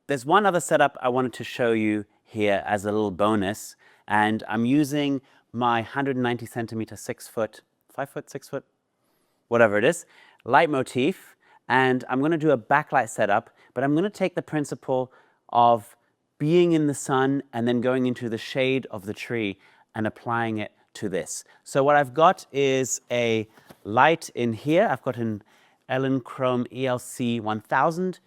there's one other setup I wanted to show you here as a little bonus, and I'm using my 190 centimeter, 6 foot, 5 foot, 6 foot, whatever it is, light motif, and I'm going to do a backlight setup, but I'm going to take the principle of being in the sun and then going into the shade of the tree and applying it to this. So what I've got is a light in here. I've got an Elechrome ELC 1000.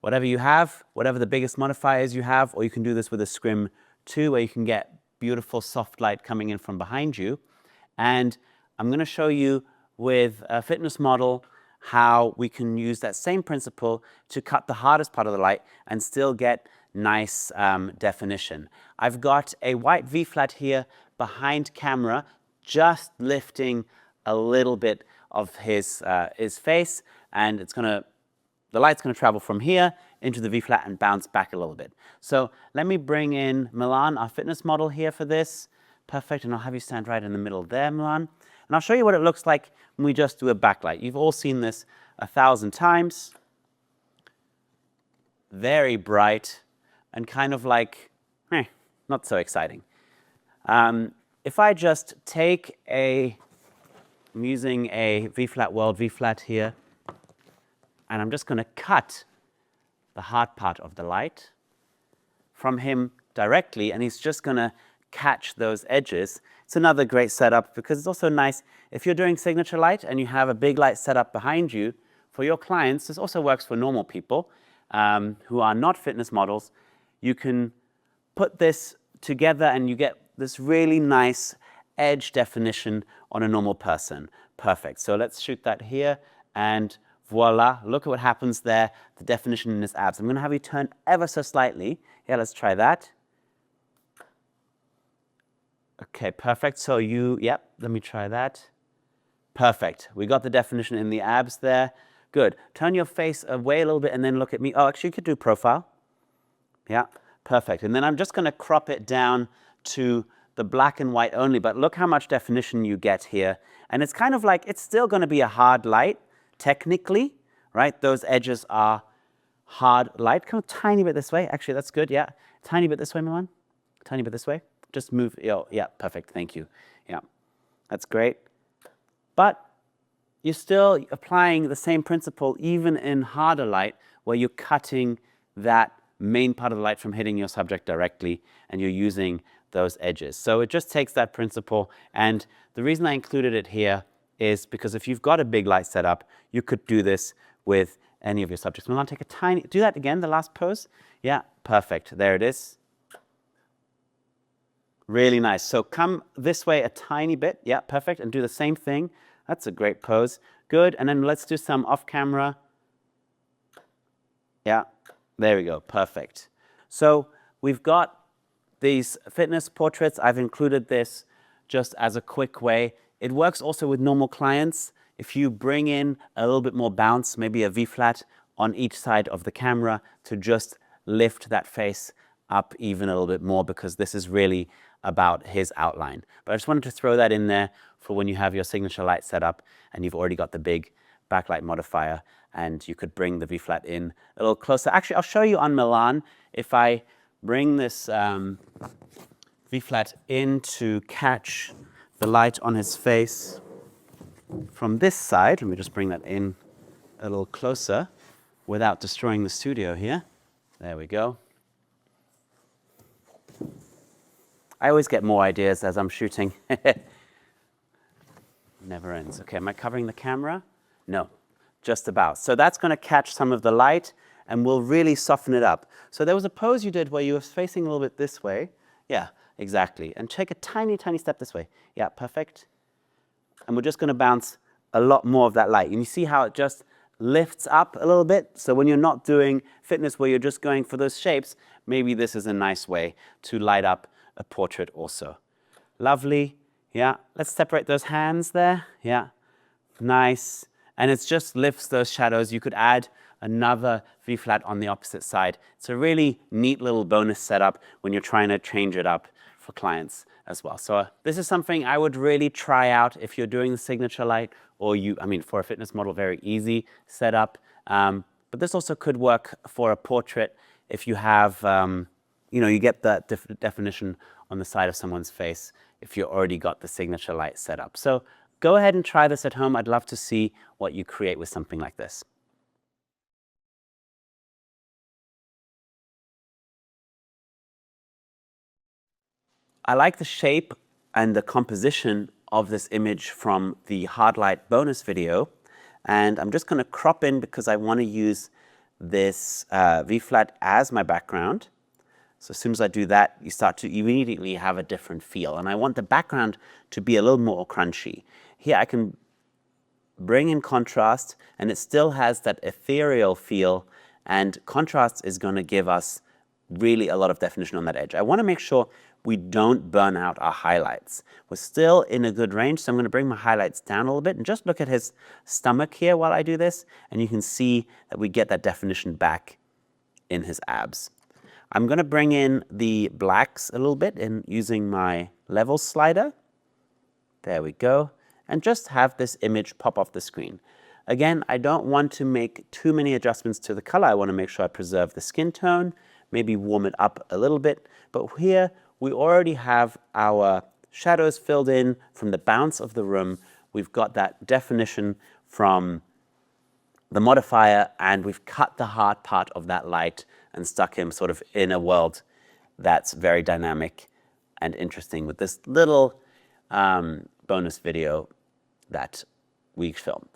Whatever you have, whatever the biggest modifiers you have, or you can do this with a Scrim 2 where you can get beautiful soft light coming in from behind you. And I'm going to show you with a fitness model how we can use that same principle to cut the hardest part of the light and still get nice definition. I've got a white V-flat here behind camera, just lifting a little bit of his face, and the light's going to travel from here into the V-flat and bounce back a little bit. So let me bring in Milan, our fitness model here for this. Perfect, and I'll have you stand right in the middle there, Milan. And I'll show you what it looks like when we just do a backlight. You've all seen this 1,000 times. Very bright and kind of like, not so exciting. If I just take I'm using a V-flat World V-flat here, and I'm just going to cut the hard part of the light from him directly, and he's just going to catch those edges. It's another great setup because it's also nice if you're doing signature light and you have a big light setup behind you for your clients. This also works for normal people who are not fitness models. You can put this together and you get this really nice edge definition on a normal person. Perfect. So let's shoot that here, and voila, look at what happens there, the definition in his abs. I'm going to have you turn ever so slightly. Yeah, let's try that. Okay, perfect. So let me try that. Perfect. We got the definition in the abs there. Good. Turn your face away a little bit and then look at me. Oh, actually, you could do profile. Yeah, perfect. And then I'm just going to crop it down to the black and white only, but look how much definition you get here. And it's kind of like, it's still going to be a hard light, technically, right? Those edges are hard light. Come a tiny bit this way. Actually, that's good, yeah. Tiny bit this way, Milan. Tiny bit this way. Just move, yeah, perfect, thank you. Yeah, that's great. But you're still applying the same principle even in harder light where you're cutting that main part of the light from hitting your subject directly and you're using those edges. So it just takes that principle, and the reason I included it here is because if you've got a big light setup, you could do this with any of your subjects. Milan, take a tiny, do that again, the last pose. Yeah, perfect, there it is. Really nice. So come this way a tiny bit. Yeah, perfect. And do the same thing. That's a great pose. Good. And then let's do some off camera. Yeah, there we go. Perfect. So we've got these fitness portraits. I've included this just as a quick way. It works also with normal clients. If you bring in a little bit more bounce, maybe a V-flat on each side of the camera to just lift that face up even a little bit more, because this is really about his outline. But I just wanted to throw that in there for when you have your signature light set up and you've already got the big backlight modifier, and you could bring the V-flat in a little closer. Actually, I'll show you on Milan. If I bring this V-flat in to catch the light on his face from this side, let me just bring that in a little closer without destroying the studio here. There we go. I always get more ideas as I'm shooting. Never ends. Okay, am I covering the camera? No, just about. So that's going to catch some of the light and will really soften it up. So there was a pose you did where you were facing a little bit this way. Yeah, exactly. And take a tiny, tiny step this way. Yeah, perfect. And we're just going to bounce a lot more of that light. And you see how it just lifts up a little bit? So when you're not doing fitness where you're just going for those shapes, maybe this is a nice way to light up a portrait also. Lovely. Yeah, let's separate those hands there. Yeah, nice. And it just lifts those shadows. You could add another V-flat on the opposite side. It's a really neat little bonus setup when you're trying to change it up for clients as well. So this is something I would really try out if you're doing the signature light, or for a fitness model, very easy setup. But this also could work for a portrait if you have, you get that definition on the side of someone's face if you already got the signature light set up. So go ahead and try this at home. I'd love to see what you create with something like this. I like the shape and the composition of this image from the hard light bonus video, and I'm just going to crop in because I want to use this V-flat as my background. So as soon as I do that, you start to immediately have a different feel, and I want the background to be a little more crunchy. Here I can bring in contrast, and it still has that ethereal feel, and contrast is going to give us really a lot of definition on that edge. I want to make sure we don't burn out our highlights. We're still in a good range, so I'm going to bring my highlights down a little bit and just look at his stomach here while I do this, and you can see that we get that definition back in his abs. I'm going to bring in the blacks a little bit in using my level slider. There we go. And just have this image pop off the screen. Again, I don't want to make too many adjustments to the color. I want to make sure I preserve the skin tone, maybe warm it up a little bit. But here, we already have our shadows filled in from the bounce of the room. We've got that definition from the modifier, and we've cut the hard part of that light and stuck him sort of in a world that's very dynamic and interesting with this little bonus video that we filmed.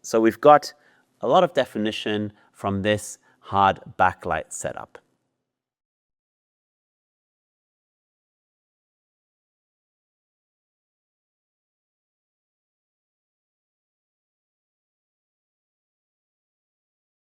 So we've got a lot of definition from this hard backlight setup.